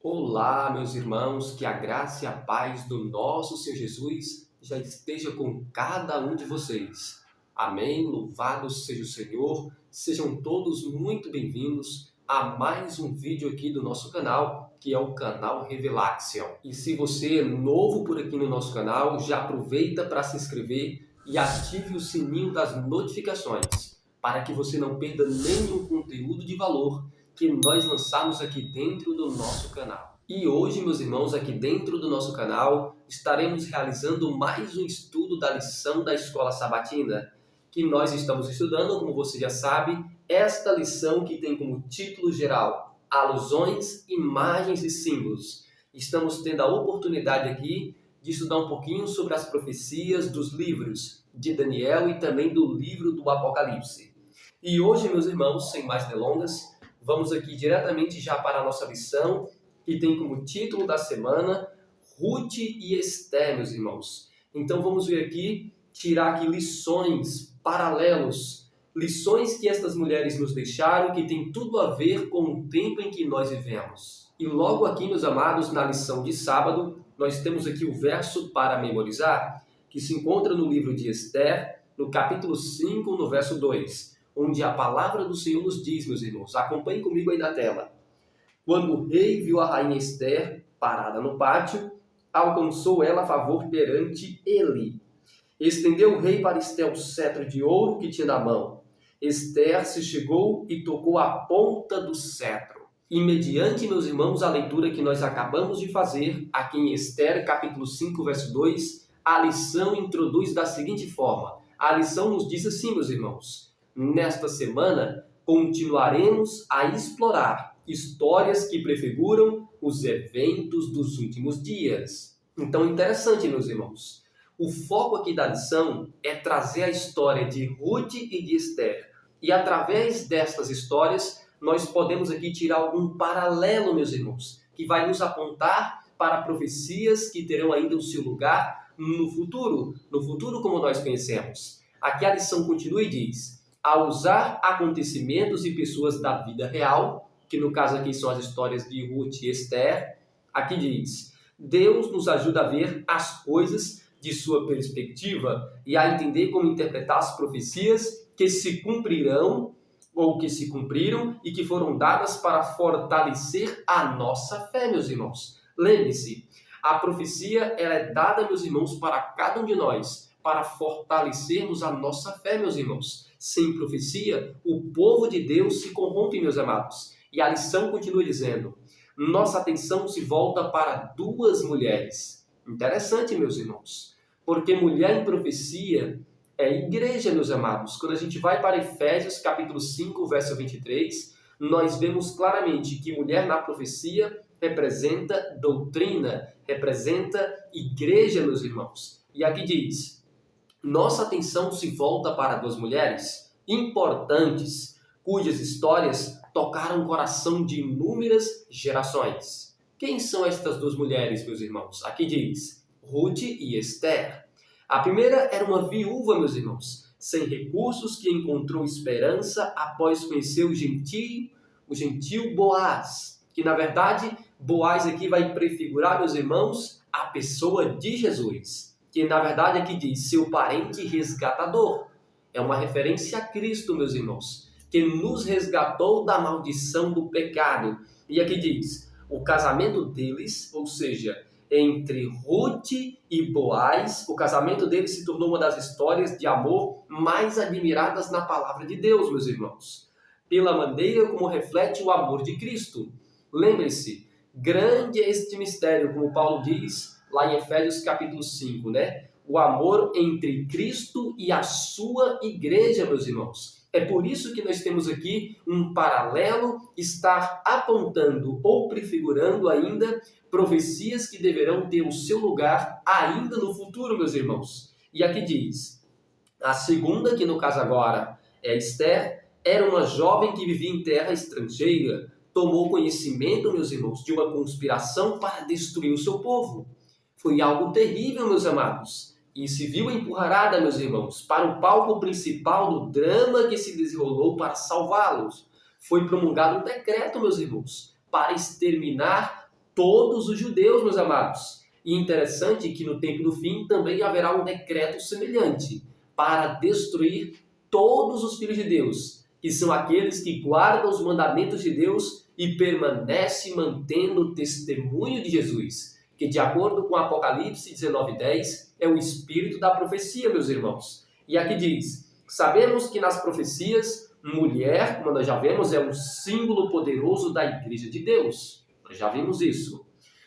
Olá, meus irmãos, que a graça e a paz do nosso Senhor Jesus já esteja com cada um de vocês. Amém. Louvado seja o Senhor. Sejam todos muito bem-vindos a mais um vídeo aqui do nosso canal, que é o canal Revelaxion. E se você é novo por aqui no nosso canal, já aproveita para se inscrever e ative o sininho das notificações, para que você não perda nenhum conteúdo de valor que nós lançamos aqui dentro do nosso canal. E hoje, meus irmãos, aqui dentro do nosso canal, estaremos realizando mais um estudo da lição da Escola Sabatina, que nós estamos estudando, como você já sabe, esta lição que tem como título geral Alusões, Imagens e Símbolos. Estamos tendo a oportunidade aqui de estudar um pouquinho sobre as profecias dos livros de Daniel e também do livro do Apocalipse. E hoje, meus irmãos, sem mais delongas, vamos aqui diretamente já para a nossa lição, que tem como título da semana Ruth e Esther, meus irmãos. Então vamos ver aqui, tirar aqui lições, paralelos, lições que estas mulheres nos deixaram, que tem tudo a ver com o tempo em que nós vivemos. E logo aqui, meus amados, na lição de sábado, nós temos aqui o verso para memorizar, que se encontra no livro de Esther, no capítulo 5, no verso 2. Onde a palavra do Senhor nos diz, meus irmãos, acompanhem comigo aí na tela. Quando o rei viu a rainha Esther parada no pátio, alcançou ela favor perante ele. Estendeu o rei para Esther o cetro de ouro que tinha na mão. Esther se chegou e tocou a ponta do cetro. E mediante, meus irmãos, a leitura que nós acabamos de fazer, aqui em Esther, capítulo 5, verso 2, a lição introduz da seguinte forma. A lição nos diz assim, meus irmãos: nesta semana, continuaremos a explorar histórias que prefiguram os eventos dos últimos dias. Então, interessante, meus irmãos. O foco aqui da lição é trazer a história de Ruth e de Esther. E através destas histórias, nós podemos aqui tirar algum paralelo, meus irmãos, que vai nos apontar para profecias que terão ainda o seu lugar no futuro como nós conhecemos. Aqui a lição continua e diz: a usar acontecimentos e pessoas da vida real, que no caso aqui são as histórias de Ruth e Esther, aqui diz: Deus nos ajuda a ver as coisas de sua perspectiva e a entender como interpretar as profecias que se cumprirão ou que se cumpriram e que foram dadas para fortalecer a nossa fé, meus irmãos. Lembre-se, a profecia ela é dada, meus irmãos, para cada um de nós, para fortalecermos a nossa fé, meus irmãos. Sem profecia, o povo de Deus se corrompe, meus amados. E a lição continua dizendo: nossa atenção se volta para duas mulheres. Interessante, meus irmãos, porque mulher em profecia é igreja, meus amados. Quando a gente vai para Efésios, capítulo 5, verso 23, nós vemos claramente que mulher na profecia representa doutrina, representa igreja, meus irmãos. E aqui diz: nossa atenção se volta para duas mulheres importantes, cujas histórias tocaram o coração de inúmeras gerações. Quem são estas duas mulheres, meus irmãos? Aqui diz: Ruth e Esther. A primeira era uma viúva, meus irmãos, sem recursos, que encontrou esperança após conhecer o gentil Boaz, que na verdade Boaz aqui vai prefigurar, meus irmãos, a pessoa de Jesus, que na verdade aqui diz seu parente resgatador. É uma referência a Cristo, meus irmãos, que nos resgatou da maldição do pecado. E aqui diz, o casamento deles, ou seja, entre Ruth e Boaz, o casamento deles se tornou uma das histórias de amor mais admiradas na palavra de Deus, meus irmãos, pela maneira como reflete o amor de Cristo. Lembre-se, grande é este mistério, como Paulo diz lá em Efésios capítulo 5, né? O amor entre Cristo e a sua igreja, meus irmãos. É por isso que nós temos aqui um paralelo, estar apontando ou prefigurando ainda profecias que deverão ter o seu lugar ainda no futuro, meus irmãos. E aqui diz, a segunda, que no caso agora é Esther, era uma jovem que vivia em terra estrangeira, tomou conhecimento, meus irmãos, de uma conspiração para destruir o seu povo. Foi algo terrível, meus amados. E se viu empurrada, meus irmãos, para o palco principal do drama que se desenrolou para salvá-los. Foi promulgado um decreto, meus irmãos, para exterminar todos os judeus, meus amados. E interessante que no tempo do fim também haverá um decreto semelhante para destruir todos os filhos de Deus, que são aqueles que guardam os mandamentos de Deus e permanecem mantendo o testemunho de Jesus, que de acordo com Apocalipse 19:10 é o espírito da profecia, meus irmãos. E aqui diz: sabemos que nas profecias, mulher, como nós já vemos, é um símbolo poderoso da igreja de Deus. Nós já vimos isso.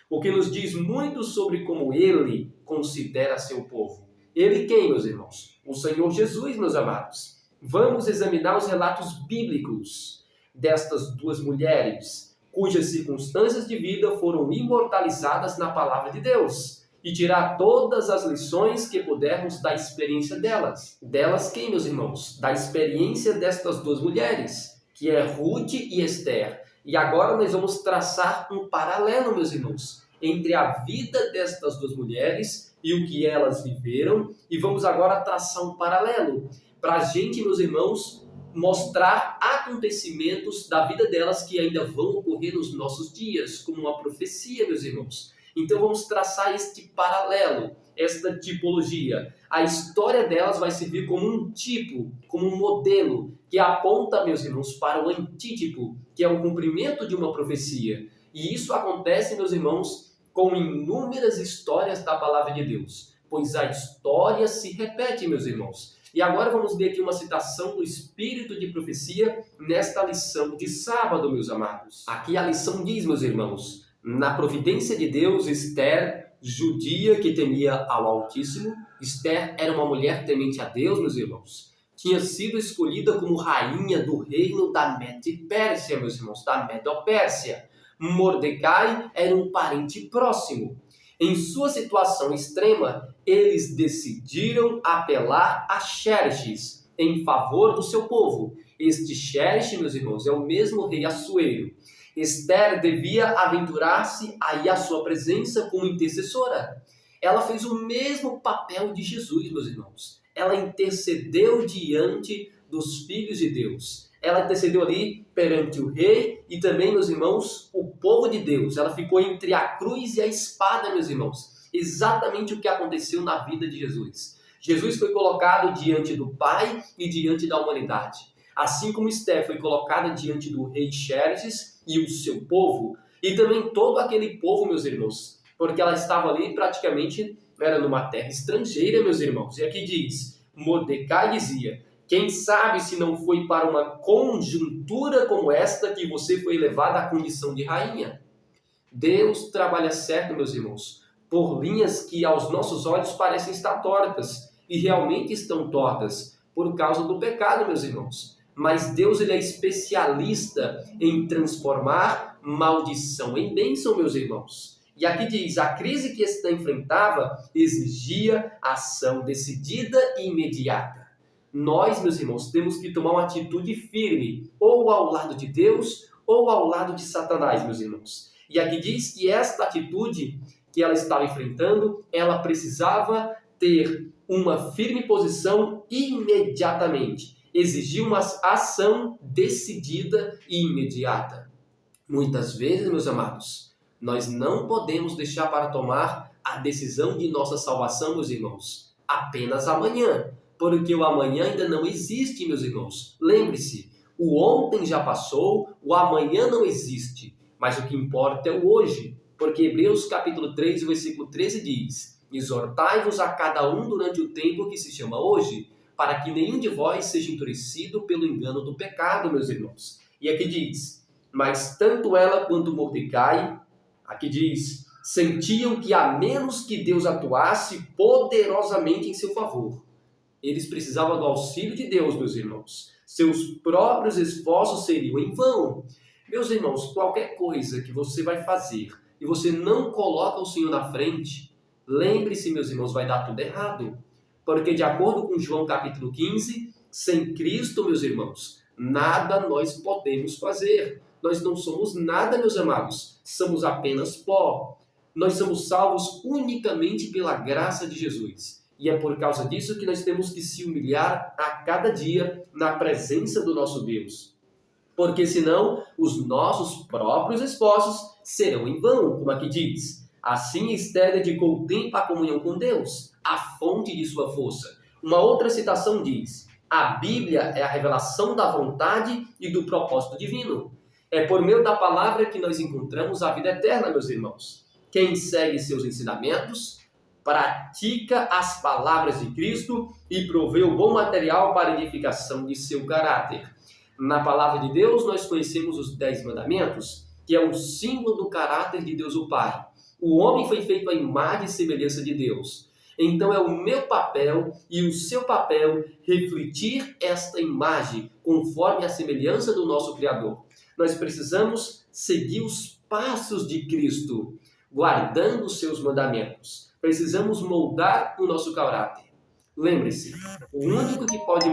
O que nos diz muito sobre como ele considera seu povo. Ele quem, meus irmãos? O Senhor Jesus, meus amados. Vamos examinar os relatos bíblicos destas duas mulheres, cujas circunstâncias de vida foram imortalizadas na palavra de Deus, e tirar todas as lições que pudermos da experiência delas. Delas quem, meus irmãos? Da experiência destas duas mulheres, que é Ruth e Esther. E agora nós vamos traçar um paralelo, meus irmãos, entre a vida destas duas mulheres e o que elas viveram, e vamos agora traçar um paralelo para a gente, meus irmãos, mostrar acontecimentos da vida delas que ainda vão ocorrer nos nossos dias, como uma profecia, meus irmãos. Então vamos traçar este paralelo, esta tipologia. A história delas vai servir como um tipo, como um modelo, que aponta, meus irmãos, para o antítipo, que é o cumprimento de uma profecia. E isso acontece, meus irmãos, com inúmeras histórias da palavra de Deus, pois a história se repete, meus irmãos. E agora vamos ver aqui uma citação do espírito de profecia nesta lição de sábado, meus amados. Aqui a lição diz, meus irmãos: na providência de Deus, Esther, judia que temia ao Altíssimo, Esther era uma mulher temente a Deus, meus irmãos, tinha sido escolhida como rainha do reino da Mede-Pérsia, meus irmãos, da Medo-Pérsia. Mordecai era um parente próximo. Em sua situação extrema, eles decidiram apelar a Xerxes em favor do seu povo. Este Xerxes, meus irmãos, é o mesmo rei Assuero. Esther devia aventurar-se aí à sua presença como intercessora. Ela fez o mesmo papel de Jesus, meus irmãos. Ela intercedeu diante dos filhos de Deus. Ela intercedeu ali perante o rei e também, meus irmãos, o povo de Deus. Ela ficou entre a cruz e a espada, meus irmãos. Exatamente o que aconteceu na vida de Jesus. Jesus foi colocado diante do Pai e diante da humanidade. Assim como Esther foi colocada diante do rei Xerxes e o seu povo, e também todo aquele povo, meus irmãos, porque ela estava ali praticamente, era numa terra estrangeira, meus irmãos. E aqui diz, Mordecai dizia: quem sabe se não foi para uma conjuntura como esta que você foi elevada à condição de rainha? Deus trabalha certo, meus irmãos, por linhas que aos nossos olhos parecem estar tortas, e realmente estão tortas, por causa do pecado, meus irmãos. Mas Deus, ele é especialista em transformar maldição em bênção, meus irmãos. E aqui diz, a crise que Esther enfrentava exigia ação decidida e imediata. Nós, meus irmãos, temos que tomar uma atitude firme, ou ao lado de Deus, ou ao lado de Satanás, meus irmãos. E aqui diz que esta atitude que ela estava enfrentando, ela precisava ter uma firme posição imediatamente. Exigia uma ação decidida e imediata. Muitas vezes, meus amados, nós não podemos deixar para tomar a decisão de nossa salvação, meus irmãos, apenas amanhã. Porque o amanhã ainda não existe, meus irmãos. Lembre-se, o ontem já passou, o amanhã não existe. Mas o que importa é o hoje. Porque Hebreus capítulo 3, versículo 13 diz: exortai-vos a cada um durante o tempo que se chama hoje, para que nenhum de vós seja endurecido pelo engano do pecado, meus irmãos. E aqui diz, mas tanto ela quanto Mordecai, aqui diz, sentiam que a menos que Deus atuasse poderosamente em seu favor, eles precisavam do auxílio de Deus, meus irmãos. Seus próprios esforços seriam em vão. Meus irmãos, qualquer coisa que você vai fazer e você não coloca o Senhor na frente, lembre-se, meus irmãos, vai dar tudo errado. Porque de acordo com João capítulo 15, sem Cristo, meus irmãos, nada nós podemos fazer. Nós não somos nada, meus amados. Somos apenas pó. Nós somos salvos unicamente pela graça de Jesus. E é por causa disso que nós temos que se humilhar a cada dia na presença do nosso Deus. Porque senão os nossos próprios esforços serão em vão, como aqui diz. Assim Esther dedicou tempo à comunhão com Deus, a fonte de sua força. Uma outra citação diz: a Bíblia é a revelação da vontade e do propósito divino. É por meio da palavra que nós encontramos a vida eterna, meus irmãos. Quem segue seus ensinamentos, pratica as palavras de Cristo e provê o bom material para a edificação de seu caráter. Na palavra de Deus, nós conhecemos os 10 mandamentos, que é um símbolo do caráter de Deus o Pai. O homem foi feito à imagem e semelhança de Deus. Então é o meu papel e o seu papel refletir esta imagem conforme a semelhança do nosso Criador. Nós precisamos seguir os passos de Cristo, guardando os seus mandamentos. Precisamos moldar o nosso caráter. Lembre-se, o único que pode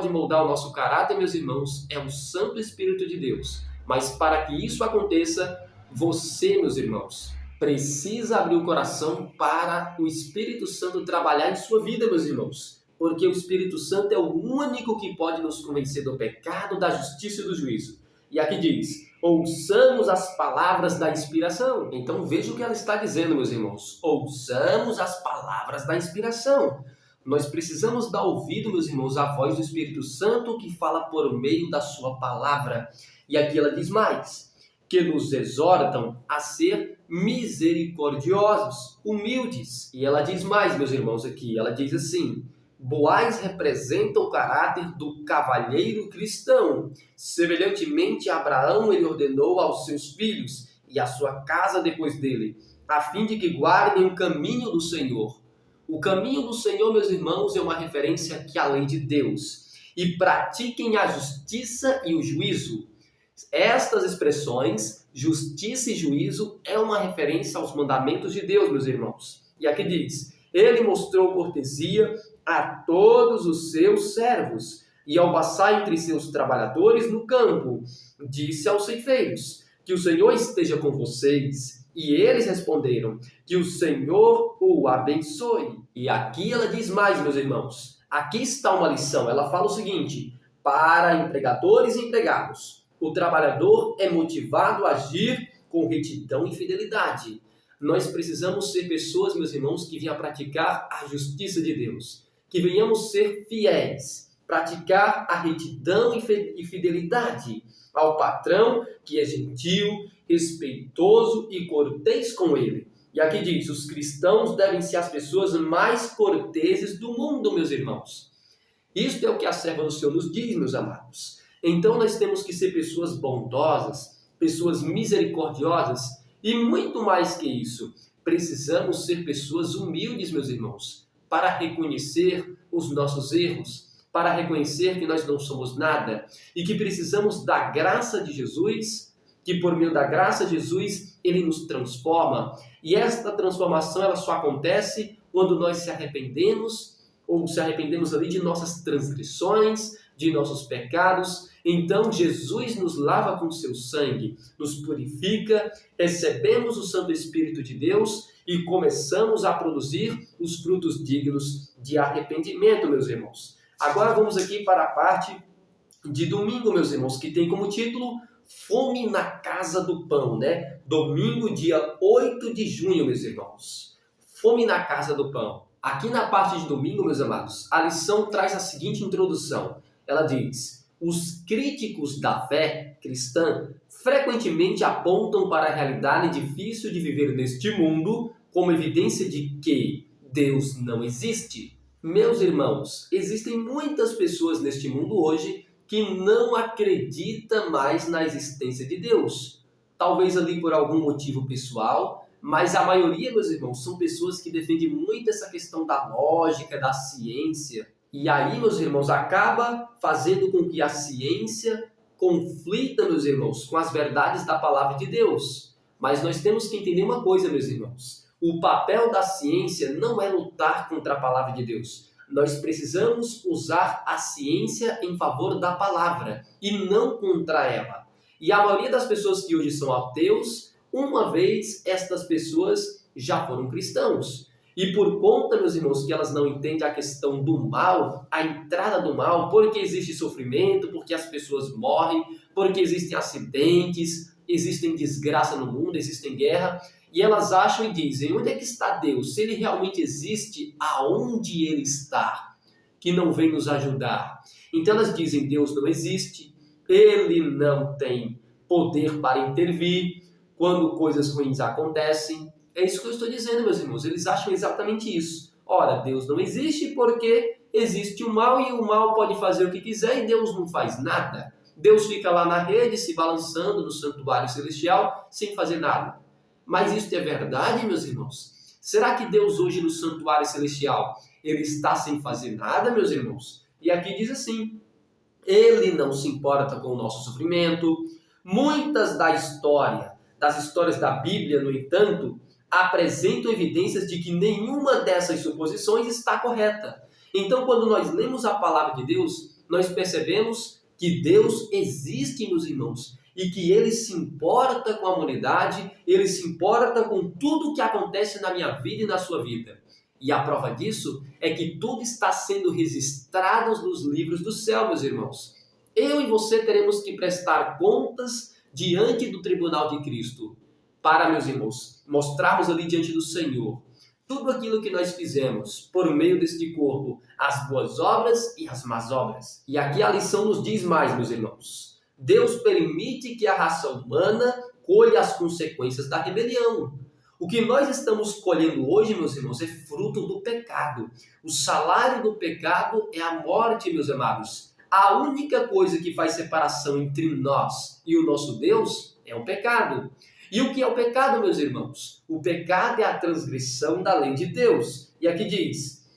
moldar o nosso caráter, meus irmãos, é o Santo Espírito de Deus. Mas para que isso aconteça, você, meus irmãos, precisa abrir o coração para o Espírito Santo trabalhar em sua vida, meus irmãos. Porque o Espírito Santo é o único que pode nos convencer do pecado, da justiça e do juízo. E aqui diz: ouçamos as palavras da inspiração. Então veja o que ela está dizendo, meus irmãos. Ouçamos as palavras da inspiração. Nós precisamos dar ouvido, meus irmãos, à voz do Espírito Santo que fala por meio da sua palavra. E aqui ela diz mais: que nos exortam a ser misericordiosos, humildes. E ela diz mais, meus irmãos, aqui. Ela diz assim: Boaz representa o caráter do cavalheiro cristão. Semelhantemente, Abraão ele ordenou aos seus filhos e à sua casa depois dele, a fim de que guardem o caminho do Senhor. O caminho do Senhor, meus irmãos, é uma referência aqui à lei de Deus. E pratiquem a justiça e o juízo. Estas expressões, justiça e juízo, é uma referência aos mandamentos de Deus, meus irmãos. E aqui diz: ele mostrou cortesia a todos os seus servos, e ao passar entre seus trabalhadores no campo, disse aos ceifeiros: que o Senhor esteja com vocês. E eles responderam: que o Senhor o abençoe. E aqui ela diz mais, meus irmãos. Aqui está uma lição. Ela fala o seguinte: para empregadores e empregados, o trabalhador é motivado a agir com retidão e fidelidade. Nós precisamos ser pessoas, meus irmãos, que venham praticar a justiça de Deus. Que venhamos ser fiéis, praticar a retidão e fidelidade ao patrão, que é gentil, respeitoso e cortês com ele. E aqui diz: os cristãos devem ser as pessoas mais corteses do mundo, meus irmãos. Isto é o que a serva do Senhor nos diz, meus amados. Então nós temos que ser pessoas bondosas, pessoas misericordiosas e muito mais que isso, precisamos ser pessoas humildes, meus irmãos, para reconhecer os nossos erros, para reconhecer que nós não somos nada e que precisamos da graça de Jesus, que por meio da graça de Jesus, ele nos transforma. E esta transformação ela só acontece quando nós se arrependemos, ou se arrependemos ali de nossas transgressões, de nossos pecados. Então Jesus nos lava com seu sangue, nos purifica, recebemos o Santo Espírito de Deus e começamos a produzir os frutos dignos de arrependimento, meus irmãos. Agora vamos aqui para a parte de domingo, meus irmãos, que tem como título Fome na Casa do Pão, né? Domingo, dia 8 de junho, meus irmãos. Fome na Casa do Pão. Aqui na parte de domingo, meus amados, a lição traz a seguinte introdução. Ela diz: os críticos da fé cristã frequentemente apontam para a realidade difícil de viver neste mundo como evidência de que Deus não existe. Meus irmãos, existem muitas pessoas neste mundo hoje que não acreditam mais na existência de Deus. Talvez ali por algum motivo pessoal, mas a maioria, meus irmãos, são pessoas que defendem muito essa questão da lógica, da ciência. E aí, meus irmãos, acaba fazendo com que a ciência conflita, meus irmãos, com as verdades da palavra de Deus. Mas nós temos que entender uma coisa, meus irmãos. O papel da ciência não é lutar contra a palavra de Deus. Nós precisamos usar a ciência em favor da palavra e não contra ela. E a maioria das pessoas que hoje são ateus, uma vez estas pessoas já foram cristãos. E por conta, meus irmãos, que elas não entendem a questão do mal, a entrada do mal, porque existe sofrimento, porque as pessoas morrem, porque existem acidentes, existem desgraça no mundo, existem guerra, e elas acham e dizem, onde é que está Deus? Se Ele realmente existe, aonde Ele está? Que não vem nos ajudar. Então elas dizem, Deus não existe, Ele não tem poder para intervir quando coisas ruins acontecem. É isso que eu estou dizendo, meus irmãos. Eles acham exatamente isso. Ora, Deus não existe porque existe o mal e o mal pode fazer o que quiser e Deus não faz nada. Deus fica lá na rede, se balançando no santuário celestial, sem fazer nada. Mas isso é verdade, meus irmãos? Será que Deus hoje no santuário celestial, Ele está sem fazer nada, meus irmãos? E aqui diz assim, Ele não se importa com o nosso sofrimento. Muitas das histórias da Bíblia, no entanto, apresentam evidências de que nenhuma dessas suposições está correta. Então, quando nós lemos a palavra de Deus, nós percebemos que Deus existe, meus irmãos, e que Ele se importa com a humanidade, Ele se importa com tudo o que acontece na minha vida e na sua vida. E a prova disso é que tudo está sendo registrado nos livros do céu, meus irmãos. Eu e você teremos que prestar contas diante do tribunal de Cristo, para, meus irmãos, mostrarmos ali diante do Senhor tudo aquilo que nós fizemos por meio deste corpo, as boas obras e as más obras. E aqui a lição nos diz mais, meus irmãos. Deus permite que a raça humana colha as consequências da rebelião. O que nós estamos colhendo hoje, meus irmãos, é fruto do pecado. O salário do pecado é a morte, meus amados. A única coisa que faz separação entre nós e o nosso Deus é o pecado. E o que é o pecado, meus irmãos? O pecado é a transgressão da lei de Deus. E aqui diz,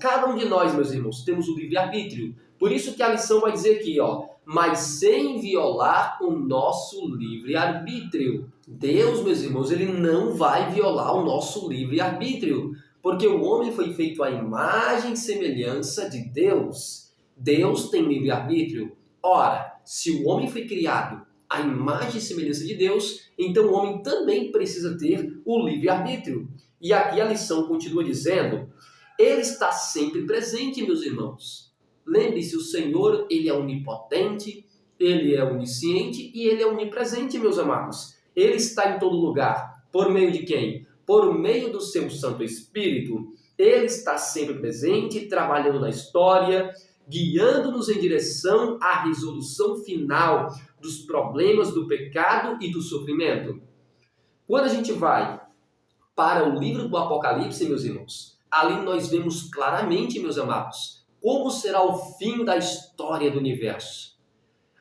cada um de nós, meus irmãos, temos o livre-arbítrio. Por isso que a lição vai dizer aqui, mas sem violar o nosso livre-arbítrio. Deus, meus irmãos, Ele não vai violar o nosso livre-arbítrio, porque o homem foi feito à imagem e semelhança de Deus. Deus tem livre-arbítrio. Ora, se o homem foi criado à imagem e semelhança de Deus, então o homem também precisa ter o livre-arbítrio. E aqui a lição continua dizendo, Ele está sempre presente, meus irmãos. Lembre-se, o Senhor, Ele é onipotente, Ele é onisciente e Ele é onipresente, meus amados. Ele está em todo lugar. Por meio de quem? Por meio do seu Santo Espírito. Ele está sempre presente, trabalhando na história, guiando-nos em direção à resolução final dos problemas do pecado e do sofrimento. Quando a gente vai para o livro do Apocalipse, meus irmãos, ali nós vemos claramente, meus amados, como será o fim da história do universo.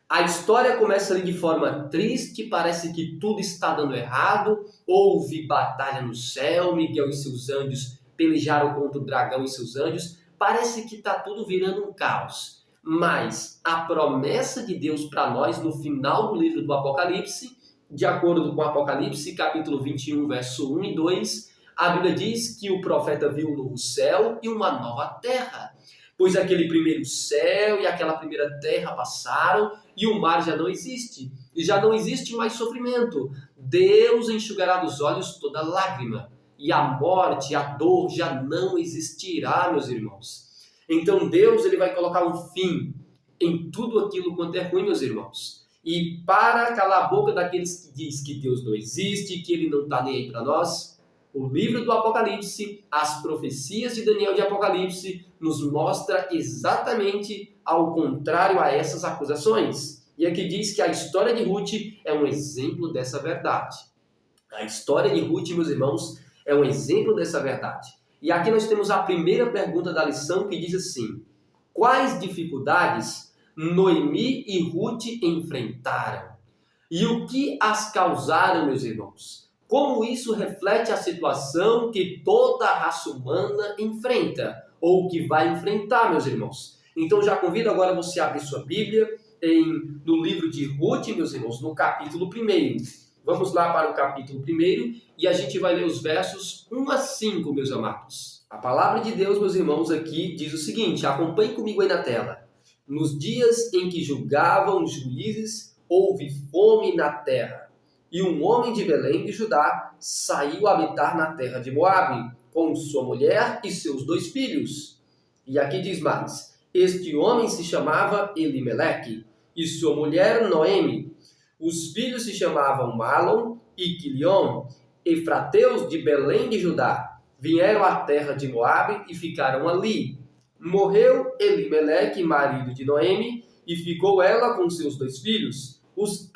A história começa ali de forma triste, parece que tudo está dando errado, houve batalha no céu, Miguel e seus anjos pelejaram contra o dragão e seus anjos, parece que está tudo virando um caos. Mas a promessa de Deus para nós no final do livro do Apocalipse, de acordo com o Apocalipse, capítulo 21, verso 1 e 2, a Bíblia diz que o profeta viu um novo céu e uma nova terra. Pois aquele primeiro céu e aquela primeira terra passaram e o mar já não existe. E já não existe mais sofrimento. Deus enxugará dos olhos toda lágrima. E a morte, a dor já não existirá, meus irmãos. Então Deus ele vai colocar um fim em tudo aquilo quanto é ruim, meus irmãos. E para calar a boca daqueles que diz que Deus não existe, que Ele não está nem aí para nós, o livro do Apocalipse, as profecias de Daniel de Apocalipse, nos mostra exatamente ao contrário a essas acusações. E aqui diz que a história de Ruth é um exemplo dessa verdade. A história de Ruth, meus irmãos, é um exemplo dessa verdade. E aqui nós temos a primeira pergunta da lição que diz assim, quais dificuldades Noemi e Ruth enfrentaram? E o que as causaram, meus irmãos? Como isso reflete a situação que toda a raça humana enfrenta, ou que vai enfrentar, meus irmãos? Então já convido agora você a abrir sua Bíblia no livro de Ruth, meus irmãos, no capítulo 1. Vamos lá para o capítulo 1 e a gente vai ler os versos 1 a 5, meus amados. A palavra de Deus, meus irmãos, aqui diz o seguinte, acompanhe comigo aí na tela. Nos dias em que julgavam os juízes, houve fome na terra. E um homem de Belém de Judá saiu a habitar na terra de Moabe, com sua mulher e seus 2 filhos. E aqui diz mais, este homem se chamava Elimeleque, e sua mulher Noemi. Os filhos se chamavam Malom e Quilion, efrateus de Belém de Judá. Vieram à terra de Moabe e ficaram ali. Morreu Elimeleque, marido de Noemi, e ficou ela com seus 2 filhos, os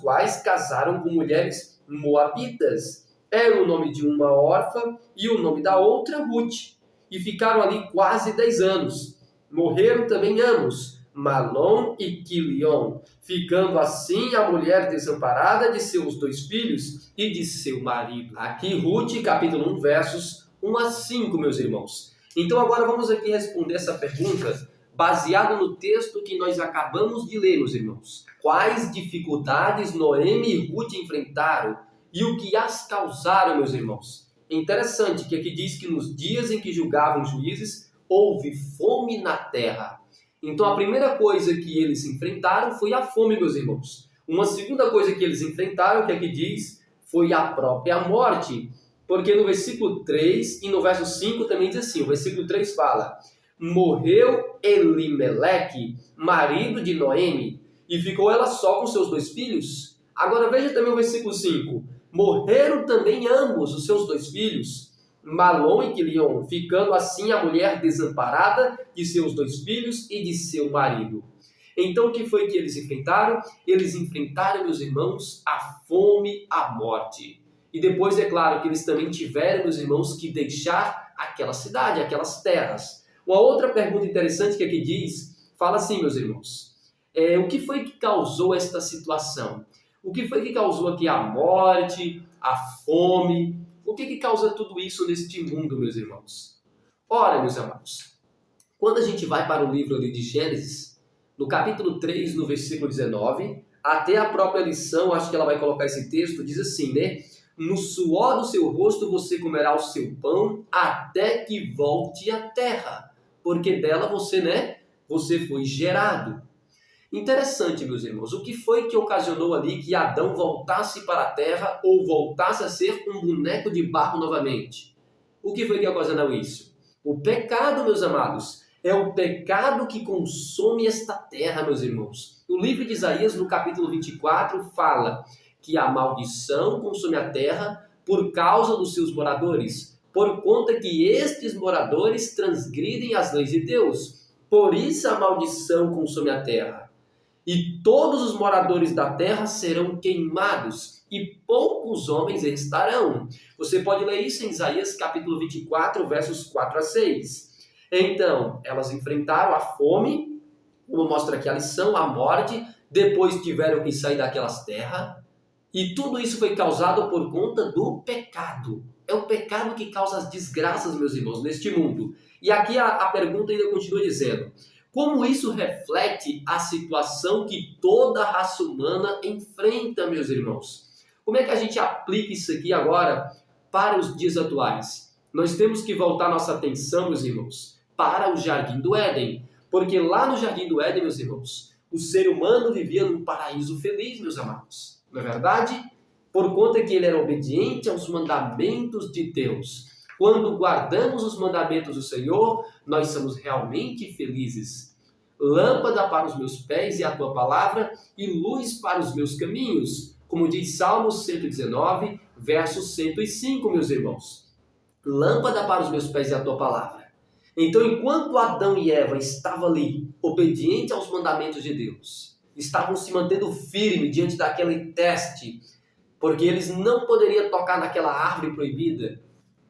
quais casaram com mulheres moabitas. Era o nome de uma órfã e o nome da outra Ruth. E ficaram ali quase 10 anos. Morreram também ambos, Malom e Quilion, ficando assim a mulher desamparada de seus 2 filhos e de seu marido. Aqui Ruth, capítulo 1, versos 1 a 5, meus irmãos. Então agora vamos aqui responder essa pergunta baseado no texto que nós acabamos de ler, meus irmãos. Quais dificuldades Noemi e Ruth enfrentaram e o que as causaram, meus irmãos? É interessante que aqui diz que nos dias em que julgavam juízes, houve fome na terra. Então a primeira coisa que eles enfrentaram foi a fome, meus irmãos. Uma segunda coisa que eles enfrentaram, que aqui diz, foi a própria morte. Porque no versículo 3 e no verso 5 também diz assim, o versículo 3 fala: morreu Elimeleque, marido de Noemi, e ficou ela só com seus 2 filhos. Agora veja também o versículo 5. Morreram também ambos os seus 2 filhos, Malom e Quilion, ficando assim a mulher desamparada de seus 2 filhos e de seu marido. Então o que foi que eles enfrentaram? Eles enfrentaram, meus irmãos, a fome, a morte. E depois é claro que eles também tiveram, meus irmãos, que deixar aquela cidade, aquelas terras. Uma outra pergunta interessante que aqui diz, fala assim, meus irmãos, o que foi que causou esta situação? O que foi que causou aqui a morte, a fome? O que causa tudo isso neste mundo, meus irmãos? Ora, meus amados, quando a gente vai para o livro ali de Gênesis, no capítulo 3, no versículo 19, até a própria lição, acho que ela vai colocar esse texto, diz assim, né? No suor do seu rosto você comerá o seu pão até que volte à terra, porque dela você foi gerado. Interessante, meus irmãos, o que foi que ocasionou ali que Adão voltasse para a terra ou voltasse a ser um boneco de barro novamente? O que foi que ocasionou isso? O pecado, meus amados, é o pecado que consome esta terra, meus irmãos. O livro de Isaías, no capítulo 24, fala que a maldição consome a terra por causa dos seus moradores, por conta que estes moradores transgridem as leis de Deus. Por isso a maldição consome a terra. E todos os moradores da terra serão queimados, e poucos homens restarão. Você pode ler isso em Isaías capítulo 24, versos 4 a 6. Então, elas enfrentaram a fome, como mostra aqui a lição, a morte, depois tiveram que sair daquelas terras, e tudo isso foi causado por conta do pecado. É o pecado que causa as desgraças, meus irmãos, neste mundo. E aqui a pergunta ainda continua dizendo: como isso reflete a situação que toda a raça humana enfrenta, meus irmãos? Como é que a gente aplica isso aqui agora para os dias atuais? Nós temos que voltar nossa atenção, meus irmãos, para o Jardim do Éden. Porque lá no Jardim do Éden, meus irmãos, o ser humano vivia num paraíso feliz, meus amados. Não é verdade? Por conta que ele era obediente aos mandamentos de Deus. Quando guardamos os mandamentos do Senhor, nós somos realmente felizes. Lâmpada para os meus pés e a tua palavra, e luz para os meus caminhos. Como diz Salmos 119, verso 105, meus irmãos. Lâmpada para os meus pés e a tua palavra. Então, enquanto Adão e Eva estavam ali, obedientes aos mandamentos de Deus, estavam se mantendo firmes diante daquele teste, porque eles não poderiam tocar naquela árvore proibida,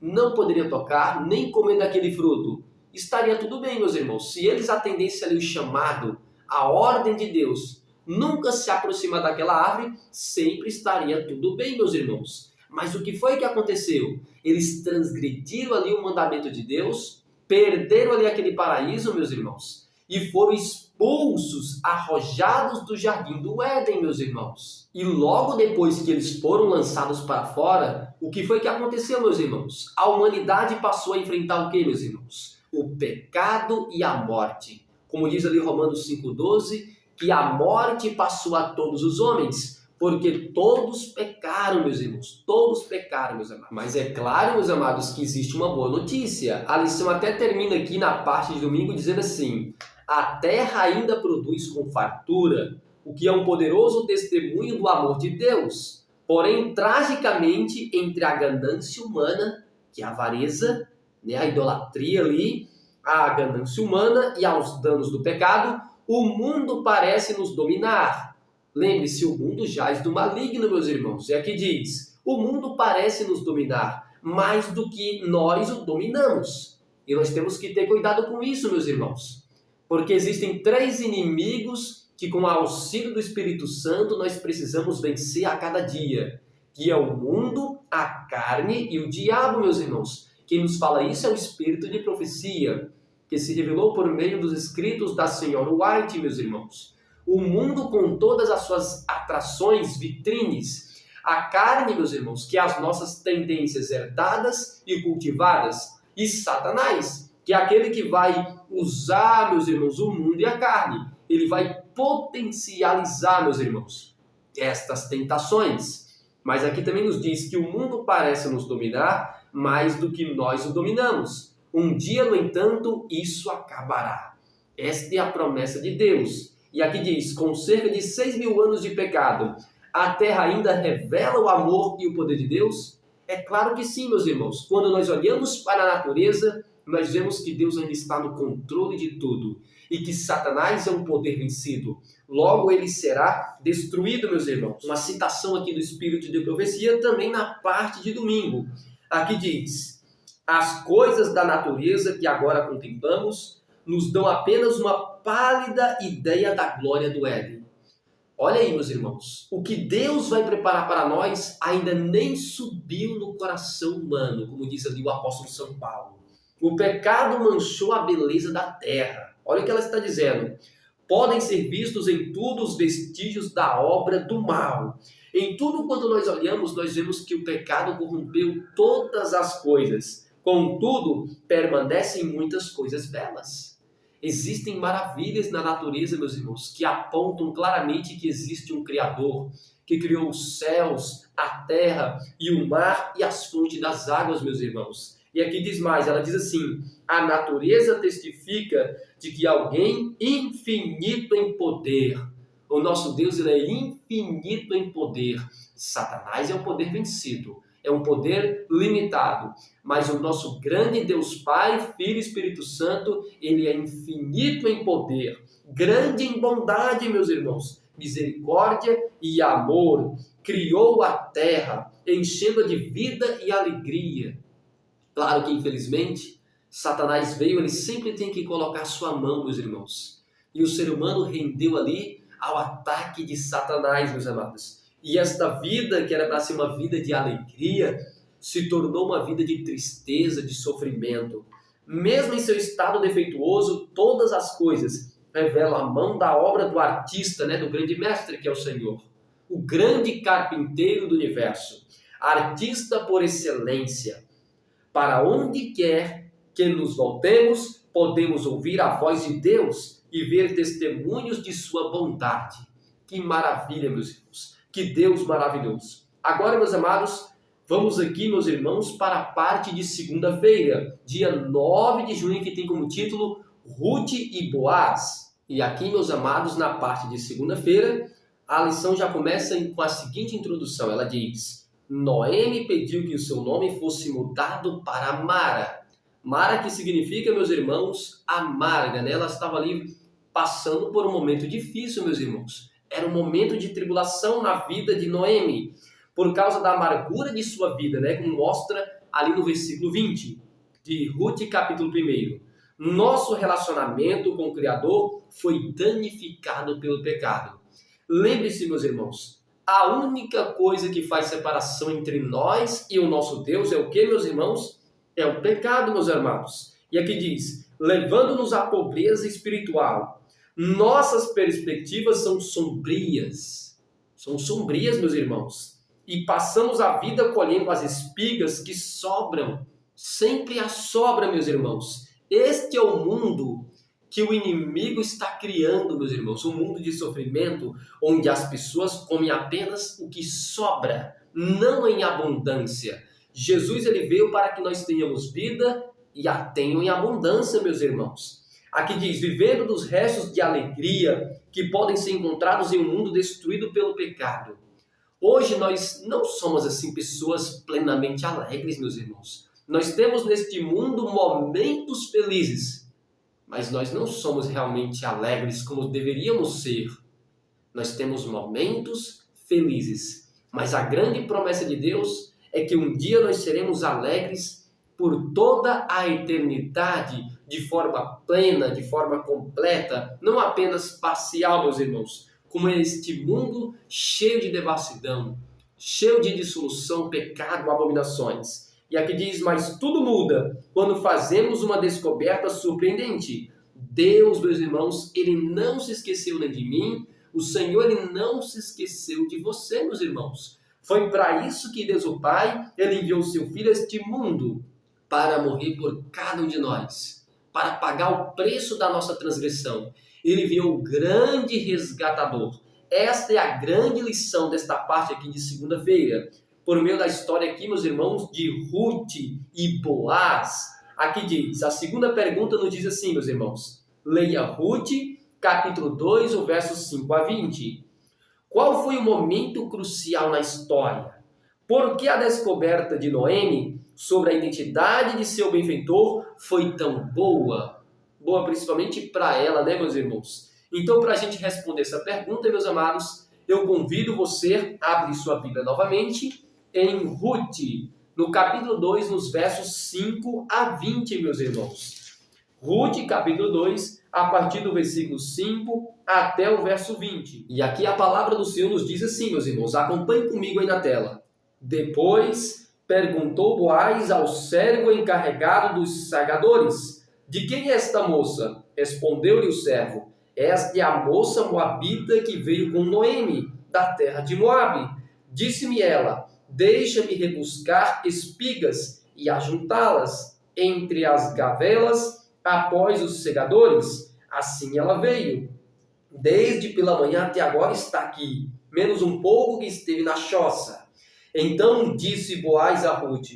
não poderiam tocar, nem comer daquele fruto. Estaria tudo bem, meus irmãos, se eles atendessem ali o chamado, a ordem de Deus, nunca se aproximar daquela árvore, sempre estaria tudo bem, meus irmãos. Mas o que foi que aconteceu? Eles transgrediram ali o mandamento de Deus, perderam ali aquele paraíso, meus irmãos, e foram expulsos, arrojados do Jardim do Éden, meus irmãos. E logo depois que eles foram lançados para fora, o que foi que aconteceu, meus irmãos? A humanidade passou a enfrentar o que, meus irmãos? O pecado e a morte. Como diz ali Romanos 5,12, que a morte passou a todos os homens, porque todos pecaram, meus irmãos. Todos pecaram, meus amados. Mas é claro, meus amados, que existe uma boa notícia. A lição até termina aqui na parte de domingo dizendo assim: a terra ainda produz com fartura, o que é um poderoso testemunho do amor de Deus. Porém, tragicamente, entre a ganância humana, que é a avareza, né, a idolatria ali, a ganância humana e aos danos do pecado, o mundo parece nos dominar. Lembre-se, o mundo jaz do maligno, meus irmãos. É aqui diz, o mundo parece nos dominar mais do que nós o dominamos. E nós temos que ter cuidado com isso, meus irmãos. Porque existem 3 inimigos que, com o auxílio do Espírito Santo, nós precisamos vencer a cada dia. Que é o mundo, a carne e o diabo, meus irmãos. Quem nos fala isso é o Espírito de profecia, que se revelou por meio dos escritos da senhora White, meus irmãos. O mundo com todas as suas atrações, vitrines. A carne, meus irmãos, que é as nossas tendências herdadas e cultivadas. E Satanás, que é aquele que vai usar, meus irmãos, o mundo e a carne. Ele vai potencializar, meus irmãos, estas tentações. Mas aqui também nos diz que o mundo parece nos dominar mais do que nós o dominamos. Um dia, no entanto, isso acabará. Esta é a promessa de Deus. E aqui diz, com cerca de 6.000 anos de pecado, a terra ainda revela o amor e o poder de Deus? É claro que sim, meus irmãos. Quando nós olhamos para a natureza, nós vemos que Deus ainda está no controle de tudo. E que Satanás é um poder vencido. Logo ele será destruído, meus irmãos. Uma citação aqui do Espírito de profecia também na parte de domingo. Aqui diz, as coisas da natureza que agora contemplamos nos dão apenas uma pálida ideia da glória do Éden. Olha aí, meus irmãos, o que Deus vai preparar para nós ainda nem subiu no coração humano, como diz ali o apóstolo São Paulo. O pecado manchou a beleza da terra. Olha o que ela está dizendo. Podem ser vistos em tudo os vestígios da obra do mal. Em tudo quando nós olhamos, nós vemos que o pecado corrompeu todas as coisas. Contudo, permanecem muitas coisas belas. Existem maravilhas na natureza, meus irmãos, que apontam claramente que existe um Criador, que criou os céus, a terra e o mar e as fontes das águas, meus irmãos. E aqui diz mais, ela diz assim, a natureza testifica de que alguém infinito em poder. O nosso Deus, ele é infinito em poder. Satanás é um poder vencido, é um poder limitado. Mas o nosso grande Deus Pai, Filho e Espírito Santo, ele é infinito em poder, grande em bondade, meus irmãos, misericórdia e amor. Criou a terra, enchendo-a de vida e alegria. Claro que, infelizmente, Satanás veio, ele sempre tem que colocar sua mão, meus irmãos. E o ser humano rendeu ali ao ataque de Satanás, meus amados. E esta vida, que era para ser uma vida de alegria, se tornou uma vida de tristeza, de sofrimento. Mesmo em seu estado defeituoso, todas as coisas revelam a mão da obra do artista, do grande mestre que é o Senhor. O grande carpinteiro do universo. Artista por excelência. Para onde quer que nos voltemos, podemos ouvir a voz de Deus e ver testemunhos de sua bondade. Que maravilha, meus irmãos. Que Deus maravilhoso. Agora, meus amados, vamos aqui, meus irmãos, para a parte de segunda-feira, dia 9 de junho, que tem como título Ruth e Boaz. E aqui, meus amados, na parte de segunda-feira, a lição já começa com a seguinte introdução. Ela diz, Noemi pediu que o seu nome fosse mudado para Mara. Mara que significa, meus irmãos, amarga, Ela estava ali passando por um momento difícil, meus irmãos. Era um momento de tribulação na vida de Noemi, por causa da amargura de sua vida, como mostra ali no versículo 20, de Ruth, capítulo 1. Nosso relacionamento com o Criador foi danificado pelo pecado. Lembre-se, meus irmãos, a única coisa que faz separação entre nós e o nosso Deus é o que, meus irmãos? É o pecado, meus amados. E aqui diz, levando-nos à pobreza espiritual. Nossas perspectivas são sombrias. São sombrias, meus irmãos. E passamos a vida colhendo as espigas que sobram. Sempre a sobra, meus irmãos. Este é o mundo que o inimigo está criando, meus irmãos. Um mundo de sofrimento, onde as pessoas comem apenas o que sobra, não em abundância. Jesus, ele veio para que nós tenhamos vida e a tenham em abundância, meus irmãos. Aqui diz, vivendo dos restos de alegria que podem ser encontrados em um mundo destruído pelo pecado. Hoje nós não somos assim pessoas plenamente alegres, meus irmãos. Nós temos neste mundo momentos felizes, mas nós não somos realmente alegres como deveríamos ser. Nós temos momentos felizes, mas a grande promessa de Deus é que um dia nós seremos alegres por toda a eternidade, de forma plena, de forma completa, não apenas parcial, meus irmãos, como é este mundo cheio de devassidão, cheio de dissolução, pecado, abominações. E aqui diz, mas tudo muda quando fazemos uma descoberta surpreendente. Deus, meus irmãos, Ele não se esqueceu nem de mim, o Senhor, Ele não se esqueceu de você, meus irmãos. Foi para isso que Deus, o Pai, Ele enviou o seu Filho a este mundo, para morrer por cada um de nós, para pagar o preço da nossa transgressão. Ele enviou o grande resgatador. Esta é a grande lição desta parte aqui de segunda-feira. Por meio da história aqui, meus irmãos, de Ruth e Boaz. Aqui diz, a segunda pergunta nos diz assim, meus irmãos. Leia Ruth, capítulo 2, o verso 5 a 20. Qual foi o momento crucial na história? Por que a descoberta de Noemi sobre a identidade de seu benfeitor foi tão boa? Boa principalmente para ela, né, meus irmãos? Então, para a gente responder essa pergunta, meus amados, eu convido você a abrir sua Bíblia novamente em Ruth, no capítulo 2, nos versos 5 a 20, meus irmãos. Ruth, capítulo 2, a partir do versículo 5 até o verso 20. E aqui a palavra do Senhor nos diz assim, meus irmãos, acompanhe comigo aí na tela. Depois perguntou Boaz ao servo encarregado dos segadores, de quem é esta moça? Respondeu-lhe o servo, esta é a moça moabita que veio com Noemi, da terra de Moabe. Disse-me ela, deixa-me rebuscar espigas e ajuntá-las entre as gavelas após os segadores. Assim ela veio. Desde pela manhã até agora está aqui, menos um pouco que esteve na choça. Então disse Boaz a Ruth,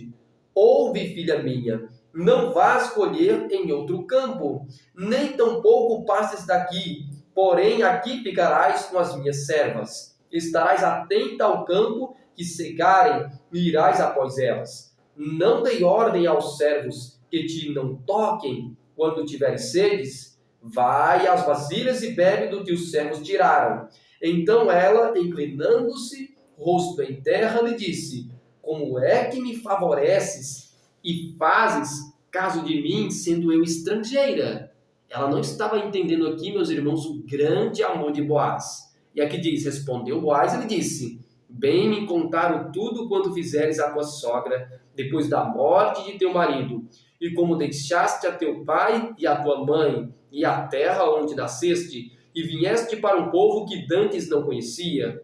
ouve, filha minha, não vás colher em outro campo, nem tampouco passes daqui, porém aqui ficarás com as minhas servas. Estarás atenta ao campo que cegarem e irás após elas. Não dei ordem aos servos que te não toquem quando tiveres sedes. Vai às vasilhas e bebe do que os servos tiraram. Então ela, inclinando-se, rosto em terra, lhe disse, como é que me favoreces e fazes caso de mim, sendo eu estrangeira? Ela não estava entendendo aqui, meus irmãos, o grande amor de Boaz. E aqui diz, respondeu Boaz, ele disse, bem me contaram tudo quanto fizeres à tua sogra, depois da morte de teu marido, e como deixaste a teu pai e a tua mãe, e a terra onde nasceste, e vieste para um povo que dantes não conhecia.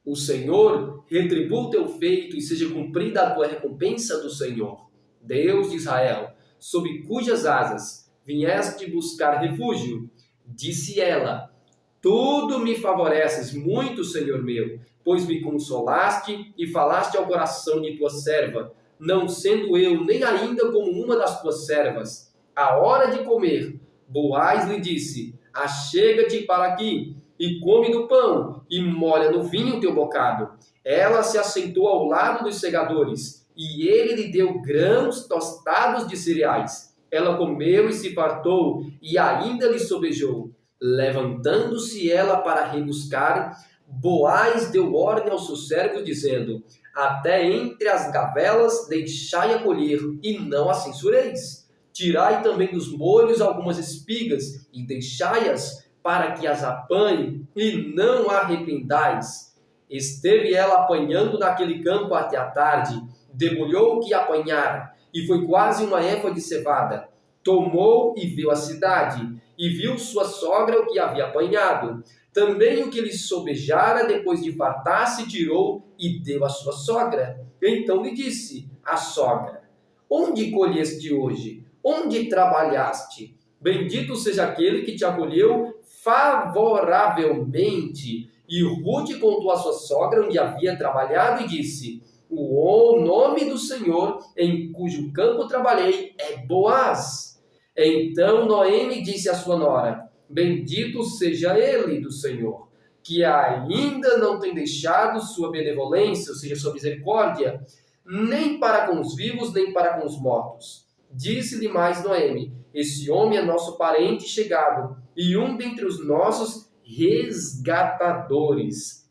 O Senhor retribua o teu feito, e seja cumprida a tua recompensa do Senhor, Deus de Israel, sob cujas asas vieste buscar refúgio. Disse ela, tudo me favoreces muito, Senhor meu, pois me consolaste e falaste ao coração de tua serva, não sendo eu nem ainda como uma das tuas servas. À hora de comer, Boaz lhe disse, achega-te para aqui, e come do pão, e molha no vinho o teu bocado. Ela se assentou ao lado dos segadores, e ele lhe deu grãos tostados de cereais. Ela comeu e se fartou, e ainda lhe sobejou. Levantando-se ela para rebuscar, Boaz deu ordem aos seus servos, dizendo, até entre as gavelas deixai-a colher, e não a censureis. Tirai também dos molhos algumas espigas, e deixai-as, para que as apanhe, e não a repreendais. Esteve ela apanhando naquele campo até a tarde, debulhou o que apanhara, e foi quase uma éfa de cevada. Tomou e viu a cidade, e viu sua sogra o que havia apanhado. Também o que lhe sobejara, depois de fartar-se, tirou e deu à sua sogra. Então lhe disse a sogra, onde colheste hoje? Onde trabalhaste? Bendito seja aquele que te acolheu favoravelmente. E Ruth contou à sua sogra onde havia trabalhado e disse, o nome do Senhor em cujo campo trabalhei é Boaz. Então Noemi disse à sua nora, Bendito seja ele do Senhor, que ainda não tem deixado sua benevolência, ou seja, sua misericórdia, nem para com os vivos, nem para com os mortos. Disse-lhe mais Noemi: esse homem é nosso parente chegado, e um dentre os nossos resgatadores.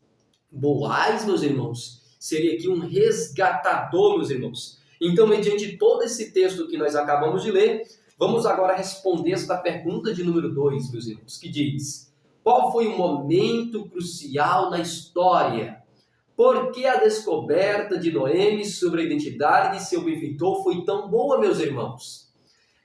Boaz, meus irmãos, seria aqui um resgatador, meus irmãos. Então, mediante todo esse texto que nós acabamos de ler, vamos agora responder esta pergunta de número 2, meus irmãos, que diz: qual foi o momento crucial na história? Por que a descoberta de Noemi sobre a identidade de seu benfeitor foi tão boa, meus irmãos?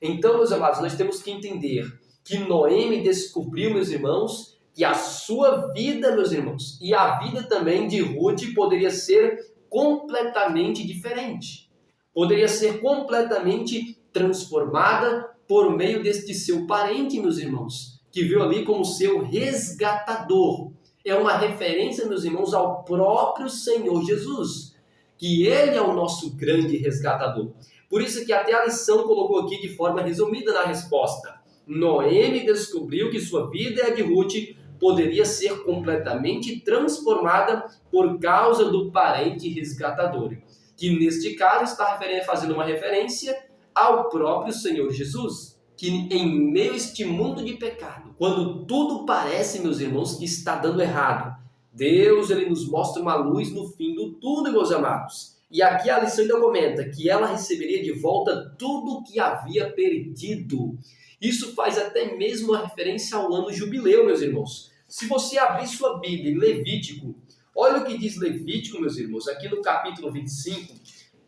Então, meus amados, nós temos que entender que Noemi descobriu, meus irmãos, que a sua vida, meus irmãos, e a vida também de Ruth poderia ser completamente diferente. Poderia ser completamente transformada por meio deste seu parente, meus irmãos, que viu ali como seu resgatador. É uma referência, meus irmãos, ao próprio Senhor Jesus, que Ele é o nosso grande resgatador. Por isso que até a lição colocou aqui de forma resumida na resposta. Noemi descobriu que sua vida e a de Ruth poderia ser completamente transformada por causa do parente resgatador, que neste caso está fazendo uma referência ao próprio Senhor Jesus, que em meio a este mundo de pecado, quando tudo parece, meus irmãos, que está dando errado, Deus ele nos mostra uma luz no fim do túnel, meus amados. E aqui a lição ainda comenta que ela receberia de volta tudo o que havia perdido. Isso faz até mesmo uma referência ao ano jubileu, meus irmãos. Se você abrir sua Bíblia em Levítico, olha o que diz Levítico, meus irmãos, aqui no capítulo 25.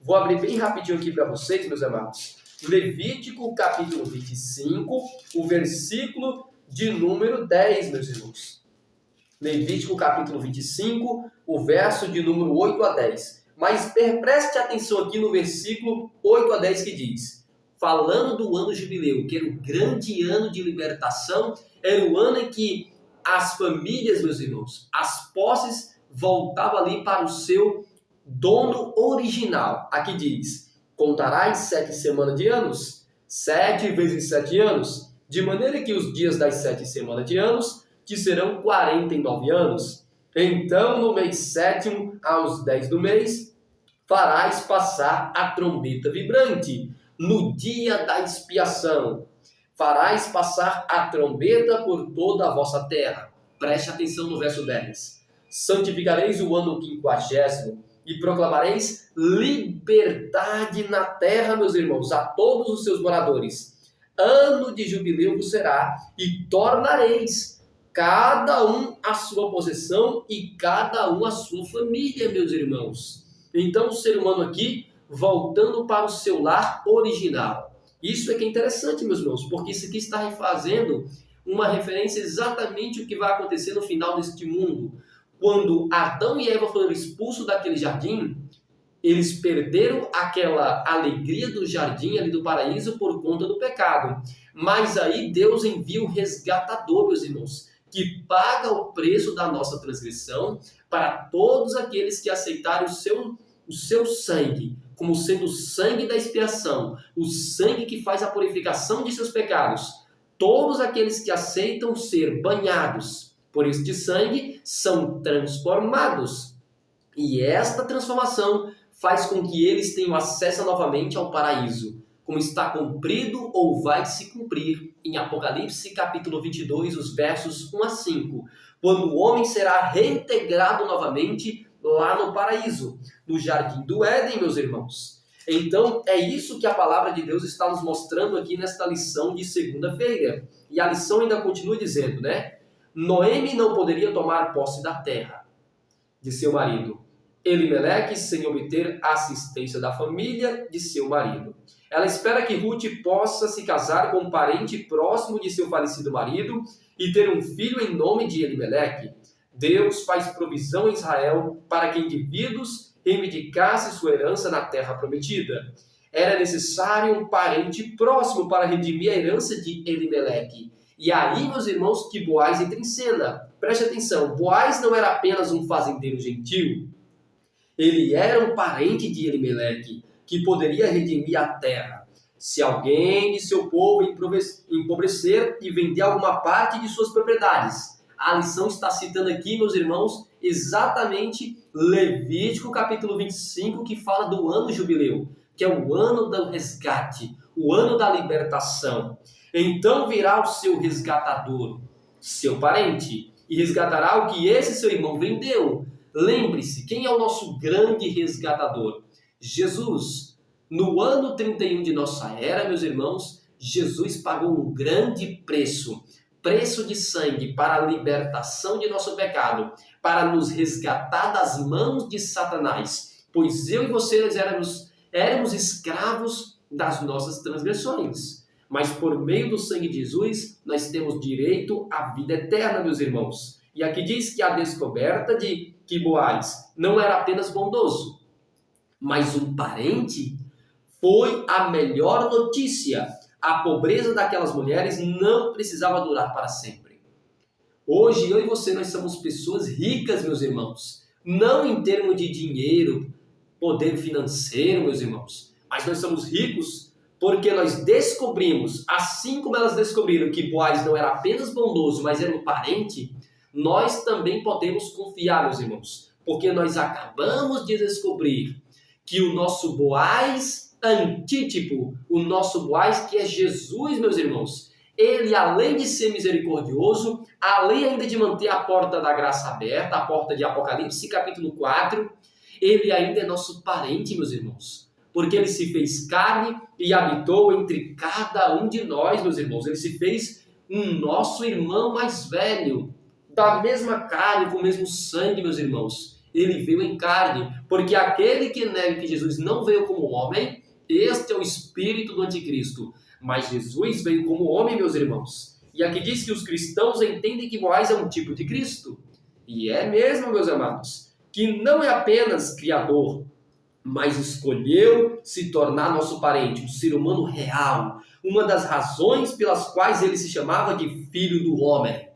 Vou abrir bem rapidinho aqui para vocês, meus amados. Levítico, capítulo 25, o versículo de número 10, meus irmãos. Levítico, capítulo 25, o verso de número 8 a 10. Mas preste atenção aqui no versículo 8 a 10 que diz: falando do ano jubileu, que era o grande ano de libertação, era o ano em que as famílias, meus irmãos, as posses voltavam ali para o seu dono original. Aqui diz: contarás 7 semanas de anos, 7 vezes 7 anos, de maneira que os dias das 7 semanas de anos te serão 49 anos. Então, no mês 7º, aos 10 do mês, farás passar a trombeta vibrante. No dia da expiação, farás passar a trombeta por toda a vossa terra. Preste atenção no verso 10. Santificareis o ano 50º e proclamareis liberdade na terra, meus irmãos, a todos os seus moradores. Ano de jubileu vos será, e tornareis cada um a sua possessão e cada um a sua família, meus irmãos. Então, o ser humano aqui voltando para o seu lar original. Isso é que é interessante, meus irmãos, porque isso aqui está fazendo uma referência exatamente ao que vai acontecer no final deste mundo. Quando Adão e Eva foram expulsos daquele jardim, eles perderam aquela alegria do jardim ali do paraíso por conta do pecado. Mas aí Deus envia o resgatador, meus irmãos, que paga o preço da nossa transgressão para todos aqueles que aceitarem o seu sangue, como sendo o sangue da expiação, o sangue que faz a purificação de seus pecados. Todos aqueles que aceitam ser banhados por este sangue são transformados. E esta transformação faz com que eles tenham acesso novamente ao paraíso, como está cumprido ou vai se cumprir em Apocalipse capítulo 22, os versos 1 a 5, quando o homem será reintegrado novamente lá no paraíso, no jardim do Éden, meus irmãos. Então, é isso que a palavra de Deus está nos mostrando aqui nesta lição de segunda-feira. E a lição ainda continua dizendo, né? Noemi não poderia tomar posse da terra de seu marido, Elimeleque, sem obter a assistência da família de seu marido. Ela espera que Ruth possa se casar com um parente próximo de seu falecido marido e ter um filho em nome de Elimeleque. Deus faz provisão em Israel para que indivíduos reivindicassem sua herança na terra prometida. Era necessário um parente próximo para redimir a herança de Elimeleque. E aí, meus irmãos, que Boaz entra em cena. Preste atenção, Boaz não era apenas um fazendeiro gentil. Ele era um parente de Elimeleque, que poderia redimir a terra. Se alguém de seu povo empobrecer e vender alguma parte de suas propriedades. A lição está citando aqui, meus irmãos, exatamente Levítico capítulo 25, que fala do ano jubileu, que é o ano do resgate, o ano da libertação. Então virá o seu resgatador, seu parente, e resgatará o que esse seu irmão vendeu. Lembre-se, quem é o nosso grande resgatador? Jesus. No ano 31 de nossa era, meus irmãos, Jesus pagou um grande preço de sangue para a libertação de nosso pecado, para nos resgatar das mãos de Satanás, pois eu e você nós éramos escravos das nossas transgressões. Mas por meio do sangue de Jesus, nós temos direito à vida eterna, meus irmãos. E aqui diz que a descoberta de que Boaz não era apenas bondoso, mas um parente, foi a melhor notícia. A pobreza daquelas mulheres não precisava durar para sempre. Hoje, eu e você, nós somos pessoas ricas, meus irmãos. Não em termos de dinheiro, poder financeiro, meus irmãos. Mas nós somos ricos porque nós descobrimos, assim como elas descobriram que Boaz não era apenas bondoso, mas era um parente, nós também podemos confiar, meus irmãos. Porque nós acabamos de descobrir que o nosso Boaz antítipo, o nosso Boaz, que é Jesus, meus irmãos, ele, além de ser misericordioso, além ainda de manter a porta da graça aberta, a porta de Apocalipse, capítulo 4, ele ainda é nosso parente, meus irmãos, porque ele se fez carne e habitou entre cada um de nós, meus irmãos. Ele se fez um nosso irmão mais velho, da mesma carne, com o mesmo sangue, meus irmãos. Ele veio em carne, porque aquele que nega que Jesus não veio como homem, este é o espírito do anticristo. Mas Jesus veio como homem, meus irmãos. E aqui diz que os cristãos entendem que Boaz é um tipo de Cristo. E é mesmo, meus amados, que não é apenas criador, mas escolheu se tornar nosso parente, um ser humano real. Uma das razões pelas quais ele se chamava de filho do homem.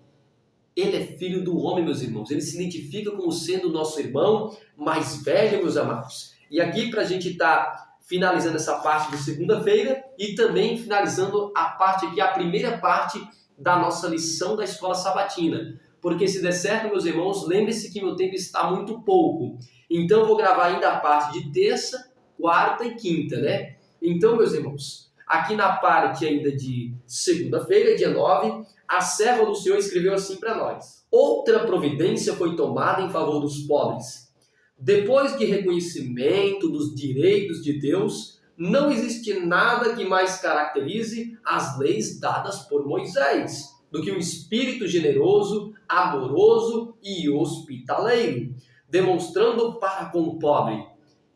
Ele é filho do homem, meus irmãos. Ele se identifica como sendo nosso irmão mais velho, meus amados. E aqui, para a gente estar finalizando essa parte de segunda-feira e também finalizando a parte aqui, a primeira parte da nossa lição da escola sabatina. Porque se der certo, meus irmãos, lembre-se que meu tempo está muito pouco. Então eu vou gravar ainda a parte de terça, quarta e quinta, né? Então, meus irmãos, aqui na parte ainda de segunda-feira, dia 9, a serva do Senhor escreveu assim para nós: outra providência foi tomada em favor dos pobres. Depois de reconhecimento dos direitos de Deus, não existe nada que mais caracterize as leis dadas por Moisés do que um espírito generoso, amoroso e hospitaleiro, demonstrando para com o pobre.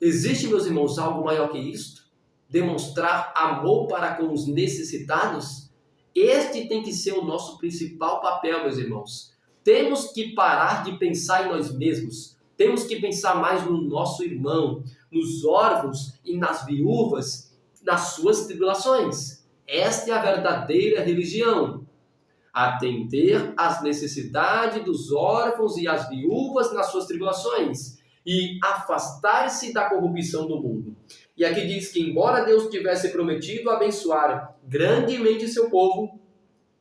Existe, meus irmãos, algo maior que isto? Demonstrar amor para com os necessitados? Este tem que ser o nosso principal papel, meus irmãos. Temos que parar de pensar em nós mesmos. Temos que pensar mais no nosso irmão, nos órfãos e nas viúvas, nas suas tribulações. Esta é a verdadeira religião. Atender às necessidades dos órfãos e as viúvas nas suas tribulações e afastar-se da corrupção do mundo. E aqui diz que, embora Deus tivesse prometido abençoar grandemente seu povo,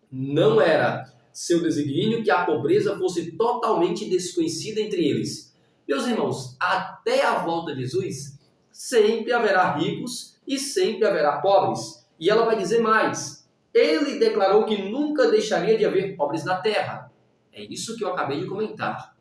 não era seu desígnio que a pobreza fosse totalmente desconhecida entre eles. Meus irmãos, até a volta de Jesus, sempre haverá ricos e sempre haverá pobres. E ela vai dizer mais: ele declarou que nunca deixaria de haver pobres na terra. É isso que eu acabei de comentar.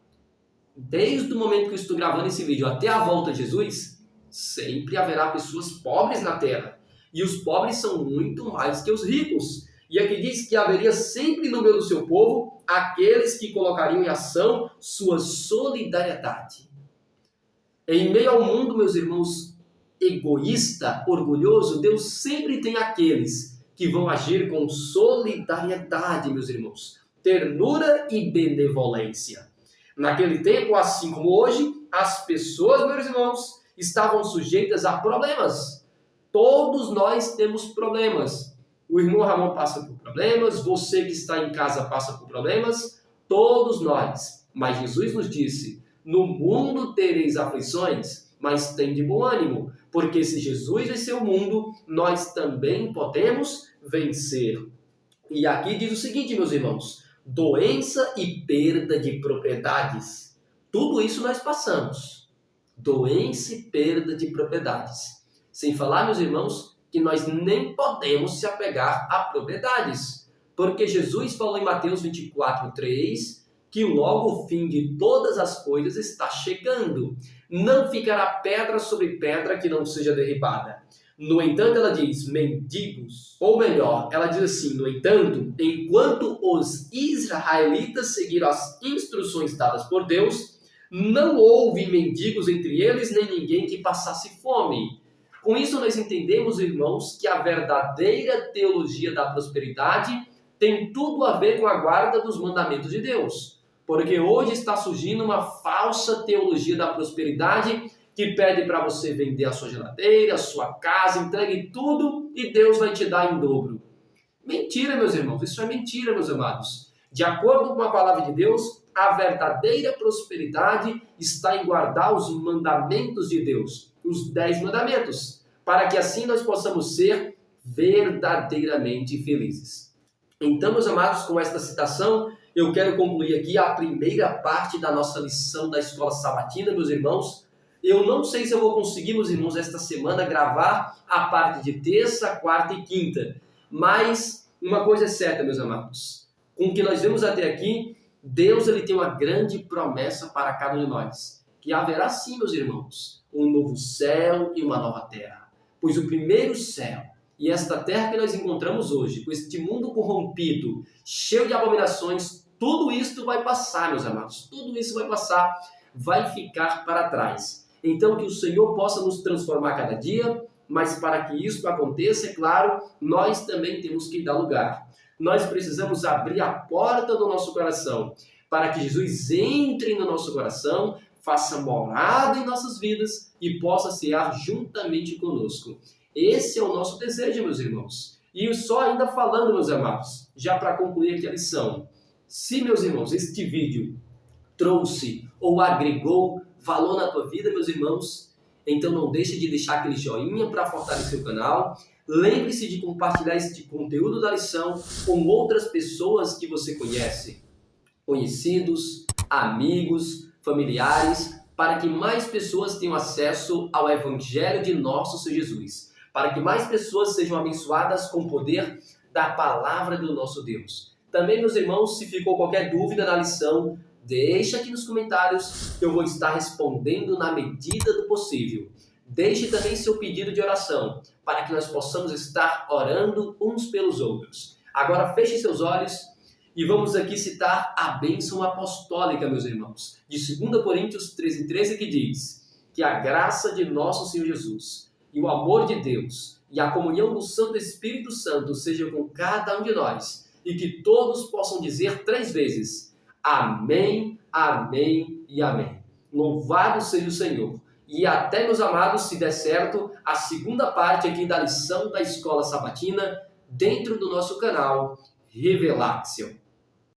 Desde o momento que eu estou gravando esse vídeo até a volta de Jesus, sempre haverá pessoas pobres na terra. E os pobres são muito mais que os ricos. E aqui diz que haveria sempre no meio do seu povo aqueles que colocariam em ação sua solidariedade. Em meio ao mundo, meus irmãos, egoísta, orgulhoso, Deus sempre tem aqueles que vão agir com solidariedade, meus irmãos, ternura e benevolência. Naquele tempo, assim como hoje, as pessoas, meus irmãos, estavam sujeitas a problemas. Todos nós temos problemas. O irmão Ramon passa por problemas, você que está em casa passa por problemas, todos nós. Mas Jesus nos disse: no mundo tereis aflições, mas tem de bom ânimo, porque se Jesus venceu o mundo, nós também podemos vencer. E aqui diz o seguinte, meus irmãos: doença e perda de propriedades. Tudo isso nós passamos. Doença e perda de propriedades. Sem falar, meus irmãos, que nós nem podemos se apegar a propriedades. Porque Jesus falou em Mateus 24:3 que logo o fim de todas as coisas está chegando. Não ficará pedra sobre pedra que não seja derribada. No entanto, ela diz, mendigos, ou melhor, ela diz assim, no entanto, enquanto os israelitas seguiram as instruções dadas por Deus, não houve mendigos entre eles, nem ninguém que passasse fome. Com isso, nós entendemos, irmãos, que a verdadeira teologia da prosperidade tem tudo a ver com a guarda dos mandamentos de Deus. Porque hoje está surgindo uma falsa teologia da prosperidade que pede para você vender a sua geladeira, a sua casa, entregue tudo e Deus vai te dar em dobro. Mentira, meus irmãos, isso é mentira, meus amados. De acordo com a palavra de Deus, a verdadeira prosperidade está em guardar os mandamentos de Deus, os 10 mandamentos, para que assim nós possamos ser verdadeiramente felizes. Então, meus amados, com esta citação, eu quero concluir aqui a primeira parte da nossa lição da Escola Sabatina, meus irmãos. Eu não sei se eu vou conseguir, meus irmãos, esta semana gravar a parte de terça, quarta e quinta. Mas uma coisa é certa, meus amados. Com o que nós vemos até aqui, Deus ele tem uma grande promessa para cada um de nós. Que haverá sim, meus irmãos, um novo céu e uma nova terra. Pois o primeiro céu e esta terra que nós encontramos hoje, com este mundo corrompido, cheio de abominações, tudo isso vai passar, meus amados. Tudo isso vai passar, vai ficar para trás. Então, que o Senhor possa nos transformar cada dia, mas para que isso aconteça, é claro, nós também temos que dar lugar. Nós precisamos abrir a porta do nosso coração, para que Jesus entre no nosso coração, faça morada em nossas vidas e possa cear juntamente conosco. Esse é o nosso desejo, meus irmãos. E só ainda falando, meus amados, já para concluir aqui a lição. Se, meus irmãos, este vídeo trouxe ou agregou valor na tua vida, meus irmãos, então não deixe de deixar aquele joinha para fortalecer o canal. Lembre-se de compartilhar este conteúdo da lição com outras pessoas que você conhece, conhecidos, amigos, familiares, para que mais pessoas tenham acesso ao Evangelho de nosso Senhor Jesus, para que mais pessoas sejam abençoadas com o poder da palavra do nosso Deus. Também, meus irmãos, se ficou qualquer dúvida na lição, deixa aqui nos comentários que eu vou estar respondendo na medida do possível. Deixe também seu pedido de oração, para que nós possamos estar orando uns pelos outros. Agora feche seus olhos e vamos aqui citar a bênção apostólica, meus irmãos, de 2 Coríntios 13:13, que diz que a graça de nosso Senhor Jesus e o amor de Deus e a comunhão do Santo Espírito Santo seja com cada um de nós e que todos possam dizer 3 vezes: Amém, Amém e Amém. Louvado seja o Senhor. E até, meus amados, se der certo, a segunda parte aqui da lição da Escola Sabatina dentro do nosso canal Revelar-se.